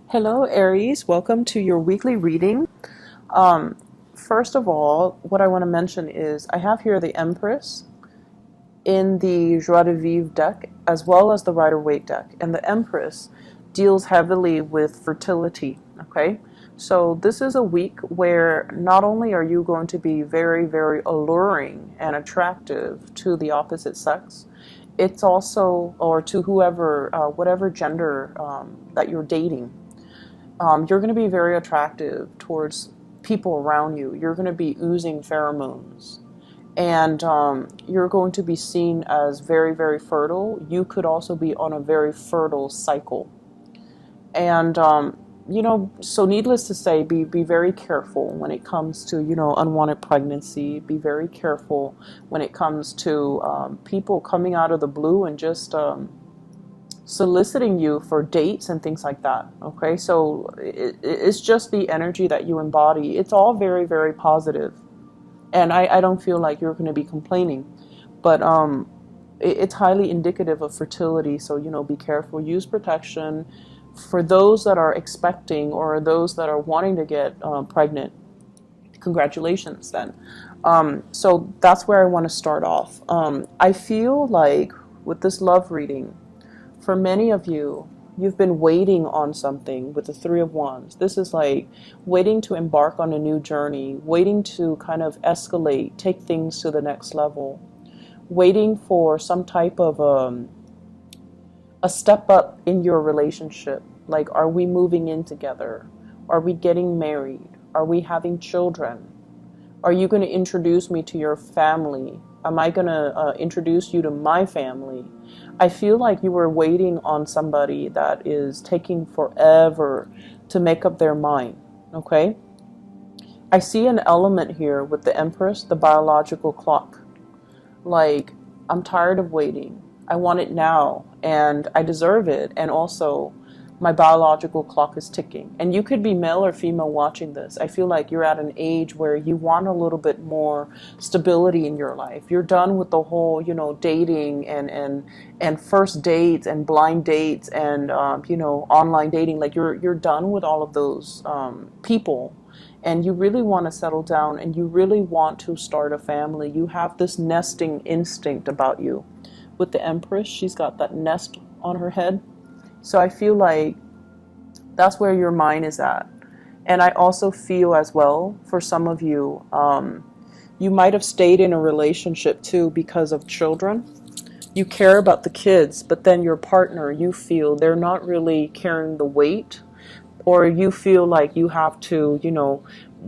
Hello, Aries. Welcome to your weekly reading. Um, First of all, what I want to mention is I have here the Empress in the Joie de Vivre deck as well as the Rider-Waite deck. And the Empress deals heavily with fertility, okay? So this is a week where not only are you going to be very, very alluring and attractive to the opposite sex, it's also, or to whoever, whatever gender that you're dating. You're going to be very attractive towards people around you. You're going to be oozing pheromones. And you're going to be seen as very, very fertile. You could also be on a very fertile cycle. And, so needless to say, be very careful when it comes to, unwanted pregnancy. Be very careful when it comes to people coming out of the blue and just soliciting you for dates and things like that. Okay, so it's just the energy that you embody. It's all very, very positive, and I don't feel like you're going to be complaining, but it's highly indicative of fertility. So be careful, use protection for those that are expecting or those that are wanting to get pregnant. Congratulations then. So that's where I want to start off. I feel like with this love reading, for many of you, you've been waiting on something with the Three of Wands. This is like waiting to embark on a new journey, waiting to kind of escalate, take things to the next level, waiting for some type of a step up in your relationship. Like, are we moving in together? Are we getting married? Are we having children? Are you going to introduce me to your family? Am I going to introduce you to my family? I feel like you were waiting on somebody that is taking forever to make up their mind, okay? I see an element here with the Empress, the biological clock. Like, I'm tired of waiting. I want it now, and I deserve it, and also my biological clock is ticking. And you could be male or female watching this. I feel like you're at an age where you want a little bit more stability in your life. You're done with the whole, dating and first dates and blind dates and online dating. Like you're done with all of those people. And you really want to settle down and you really want to start a family. You have this nesting instinct about you. With the Empress, she's got that nest on her head. So I feel like that's where your mind is at. And I also feel as well, for some of you, you might have stayed in a relationship too because of children. You care about the kids, but then your partner, you feel they're not really carrying the weight, or you feel like you have to,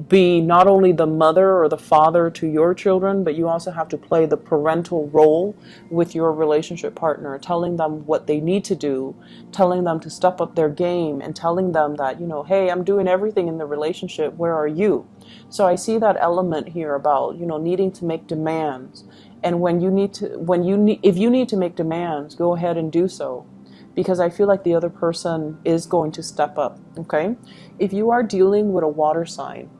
be not only the mother or the father to your children, but you also have to play the parental role with your relationship partner, telling them what they need to do, telling them to step up their game, and telling them that, hey, I'm doing everything in the relationship, where are you? So I see that element here about, needing to make demands. And if you need to make demands, go ahead and do so, because I feel like the other person is going to step up, okay? If you are dealing with a water sign,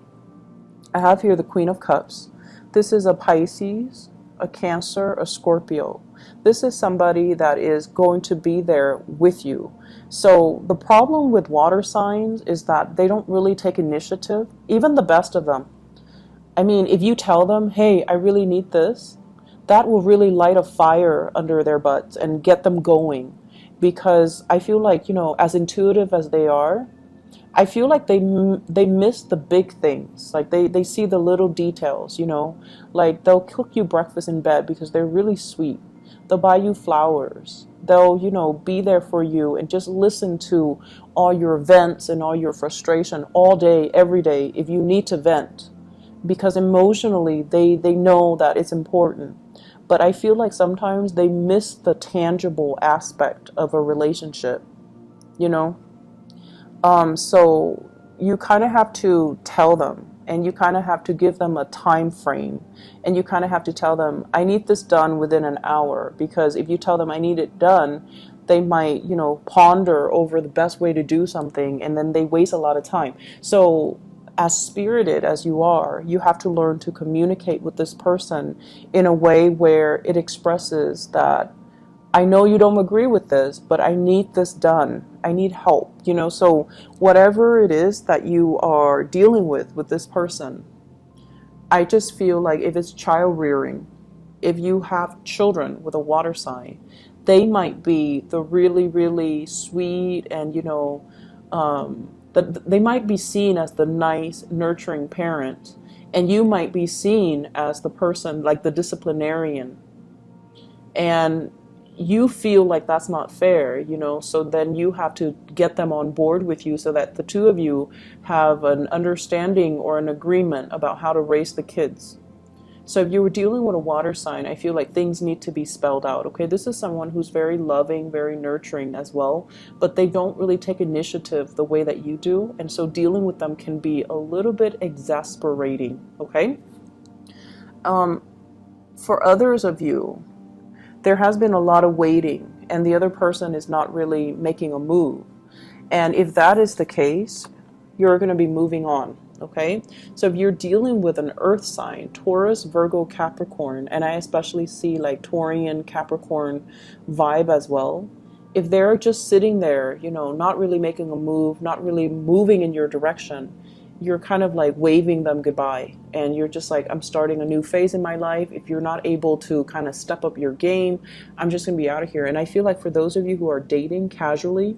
I have here the Queen of Cups. This is a Pisces, a Cancer, a Scorpio. This is somebody that is going to be there with you. So the problem with water signs is that they don't really take initiative, even the best of them. I mean, if you tell them, hey, I really need this, that will really light a fire under their butts and get them going. Because I feel like, as intuitive as they are, I feel like they miss the big things. Like they see the little details, like they'll cook you breakfast in bed because they're really sweet. They'll buy you flowers. They'll, be there for you and just listen to all your vents and all your frustration all day, every day if you need to vent. Because emotionally, they know that it's important. But I feel like sometimes they miss the tangible aspect of a relationship, you know? So you kind of have to tell them, and you kind of have to give them a time frame, and you kind of have to tell them, I need this done within an hour, because if you tell them I need it done, they might, ponder over the best way to do something, and then they waste a lot of time. So as spirited as you are, you have to learn to communicate with this person in a way where it expresses that I know you don't agree with this, but I need this done. I need help, you know. So whatever it is that you are dealing with this person, I just feel like if it's child rearing, if you have children with a water sign, they might be the really, really sweet and, you know, that they might be seen as the nice, nurturing parent, and you might be seen as the person, like the disciplinarian, and you feel like that's not fair, you know, so then you have to get them on board with you so that the two of you have an understanding or an agreement about how to raise the kids. So if you were dealing with a water sign, I feel like things need to be spelled out. Okay, this is someone who's very loving, very nurturing as well, but they don't really take initiative the way that you do. And so dealing with them can be a little bit exasperating. Okay. For others of you, there has been a lot of waiting and the other person is not really making a move. And if that is the case, you're going to be moving on. Okay, so if you're dealing with an earth sign, Taurus, Virgo, Capricorn, and I especially see like Taurian, Capricorn vibe as well. If they're just sitting there, you know, not really making a move, not really moving in your direction, you're kind of like waving them goodbye. And you're just like, I'm starting a new phase in my life. If you're not able to kind of step up your game, I'm just going to be out of here. And I feel like for those of you who are dating casually,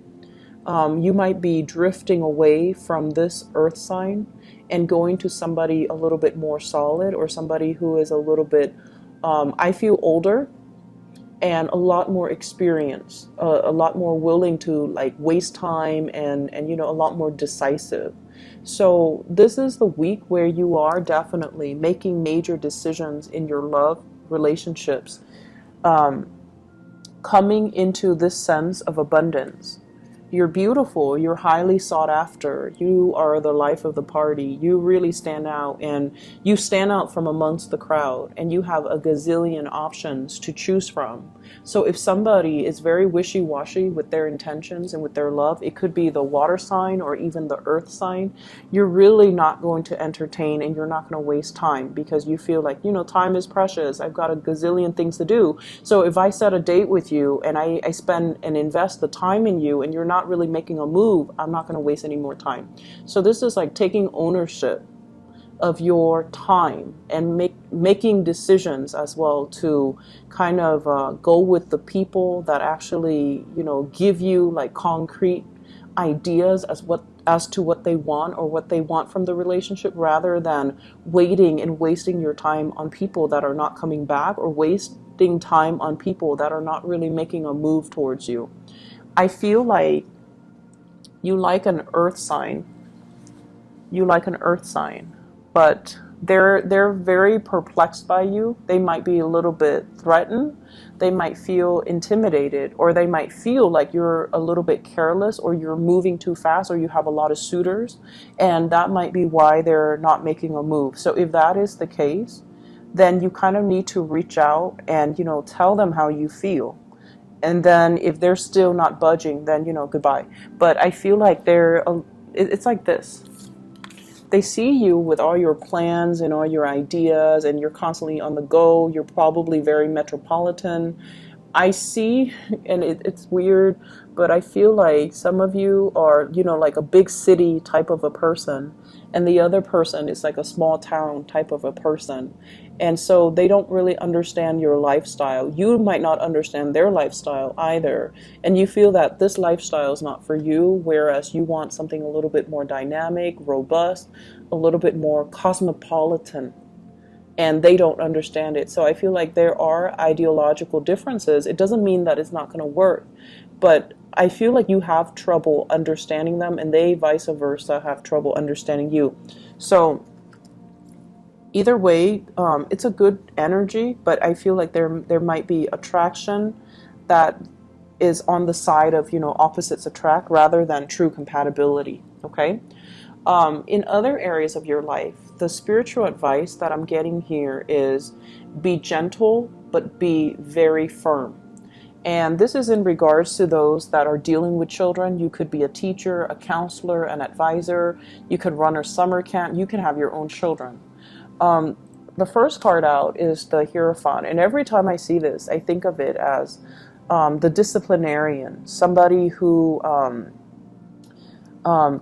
you might be drifting away from this earth sign and going to somebody a little bit more solid, or somebody who is a little bit, I feel, older and a lot more experience, a lot more willing to like waste time, and you know, a lot more decisive. So this is the week where you are definitely making major decisions in your love relationships, coming into this sense of abundance. You're beautiful, you're highly sought after, you are the life of the party, you really stand out, and you stand out from amongst the crowd, and you have a gazillion options to choose from. So if somebody is very wishy-washy with their intentions and with their love, it could be the water sign or even the earth sign, you're really not going to entertain, and you're not going to waste time because you feel like, you know, time is precious, I've got a gazillion things to do. So if I set a date with you and I spend and invest the time in you and you're not really making a move, I'm not going to waste any more time. So this is like taking ownership of your time and making decisions as well to kind of go with the people that actually, you know, give you like concrete ideas as to what they want or what they want from the relationship, rather than waiting and wasting your time on people that are not coming back, or wasting time on people that are not really making a move towards you. I feel like you like an earth sign. You like an earth sign, but they're very perplexed by you. They might be a little bit threatened. They might feel intimidated, or they might feel like you're a little bit careless, or you're moving too fast, or you have a lot of suitors, and that might be why they're not making a move. So if that is the case, then you kind of need to reach out and, you know, tell them how you feel. And then if they're still not budging, then, you know, goodbye. But I feel like it's like this. They see you with all your plans and all your ideas, and you're constantly on the go. You're probably very metropolitan. I see, and it's weird, but I feel like some of you are, you know, like a big city type of a person, and the other person is like a small town type of a person. And so they don't really understand your lifestyle. You might not understand their lifestyle either. And you feel that this lifestyle is not for you, whereas you want something a little bit more dynamic, robust, a little bit more cosmopolitan. And they don't understand it. So I feel like there are ideological differences. It doesn't mean that it's not going to work, but I feel like you have trouble understanding them, and they vice versa have trouble understanding you. So either way, it's a good energy, but I feel like there might be attraction that is on the side of, you know, opposites attract rather than true compatibility. Okay. In other areas of your life, the spiritual advice that I'm getting here is be gentle, but be very firm. And this is in regards to those that are dealing with children. You could be a teacher, a counselor, an advisor. You could run a summer camp. You can have your own children. The first card out is the Hierophant. And every time I see this, I think of it as the disciplinarian, somebody who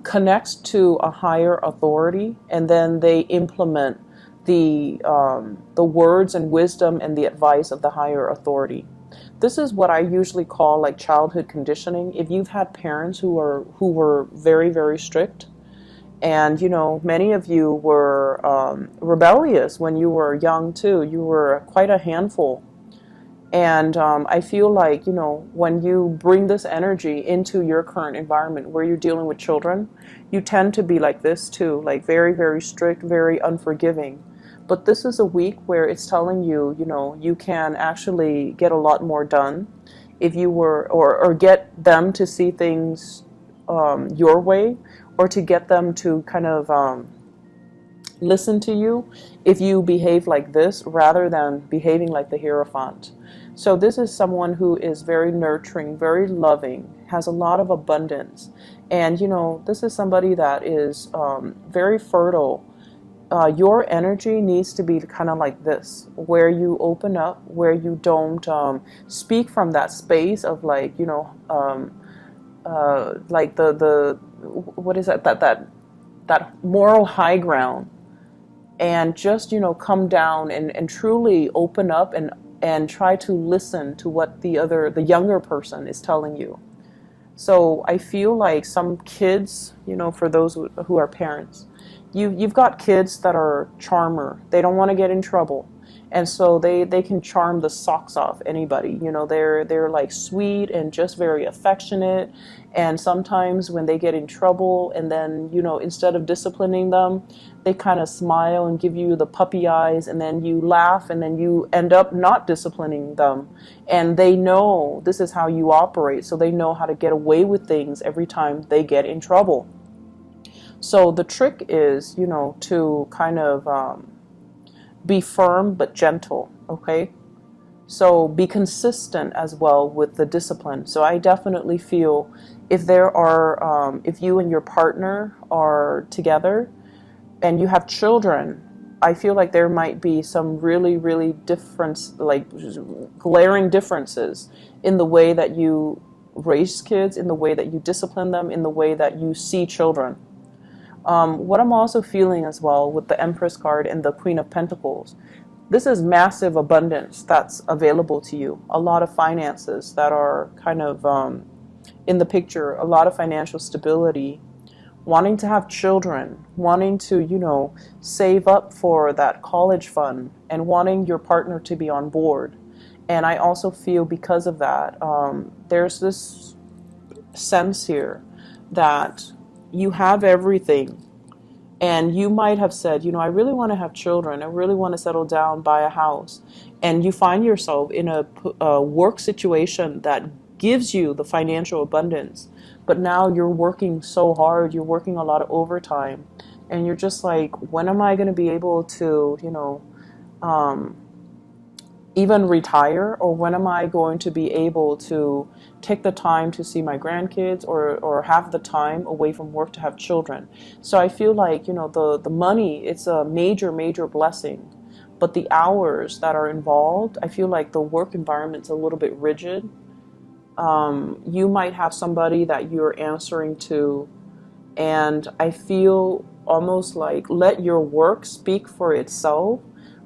connects to a higher authority, and then they implement the words and wisdom and the advice of the higher authority. This is what I usually call like childhood conditioning. If you've had parents who were very, very strict, and many of you were rebellious when you were young too. You were quite a handful. And I feel like, when you bring this energy into your current environment where you're dealing with children, you tend to be like this too, like very, very strict, very unforgiving. But this is a week where it's telling you, you can actually get a lot more done if you were, or get them to see things your way, or to get them to kind of listen to you if you behave like this rather than behaving like the Hierophant. So this is someone who is very nurturing, very loving, has a lot of abundance. And, this is somebody that is very fertile. Your energy needs to be kind of like this, where you open up, where you don't speak from that space of like, like the what is that moral high ground, and just come down and truly open up and try to listen to what the younger person is telling you. So I feel like some kids, for those who are parents, you've got kids that are charmer. They don't want to get in trouble. And so they can charm the socks off anybody. They're like sweet and just very affectionate. And sometimes when they get in trouble, and then, instead of disciplining them, they kind of smile and give you the puppy eyes, and then you laugh, and then you end up not disciplining them. And they know this is how you operate, so they know how to get away with things every time they get in trouble. So the trick is, to kind of be firm but gentle, okay? So be consistent as well with the discipline. So I definitely feel if if you and your partner are together and you have children, I feel like there might be some really, really glaring differences in the way that you raise kids, in the way that you discipline them, in the way that you see children. What I'm also feeling as well with the Empress card and the Queen of Pentacles, this is massive abundance that's available to you. A lot of finances that are kind of in the picture, a lot of financial stability, wanting to have children, wanting to, save up for that college fund, and wanting your partner to be on board. And I also feel because of that, there's this sense here that you have everything. And you might have said, I really want to have children. I really want to settle down, buy a house. And you find yourself in a work situation that gives you the financial abundance. But now you're working so hard. You're working a lot of overtime. And you're just like, when am I going to be able to, even retire? Or when am I going to be able to take the time to see my grandkids, or have the time away from work to have children? So I feel like, the money, it's a major, major blessing. But the hours that are involved, I feel like the work environment's a little bit rigid. You might have somebody that you're answering to, and I feel almost like let your work speak for itself.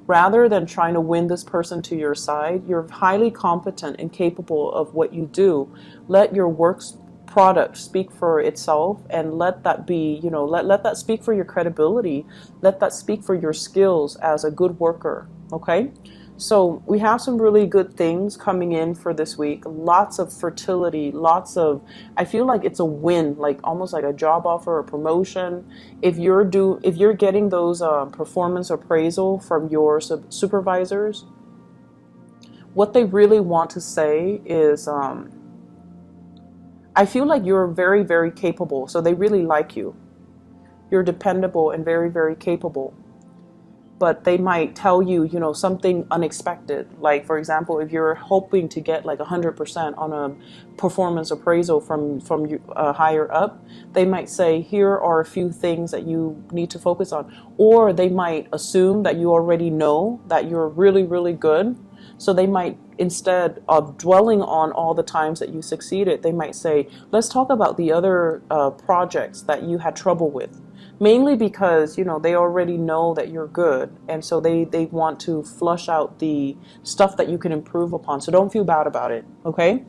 Rather than trying to win this person to your side, you're highly competent and capable of what you do. Let your work's product speak for itself, and let that be, let that speak for your credibility. Let that speak for your skills as a good worker, okay? So we have some really good things coming in for this week. Lots of fertility, I feel like it's a win, like almost like a job offer or promotion. If you're getting those performance appraisal from your supervisors, what they really want to say is, I feel like you're very, very capable. So they really like you. You're dependable and very, very capable. But they might tell you, something unexpected. Like, for example, if you're hoping to get like 100% on a performance appraisal from higher up, they might say, here are a few things that you need to focus on. Or they might assume that you already know that you're really, really good. So they might instead of dwelling on all the times that you succeeded, they might say, let's talk about the other projects that you had trouble with. Mainly because, you know, they already know that you're good. And so they want to flush out the stuff that you can improve upon. So don't feel bad about it, okay?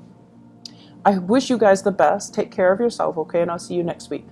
I wish you guys the best. Take care of yourself, okay? And I'll see you next week.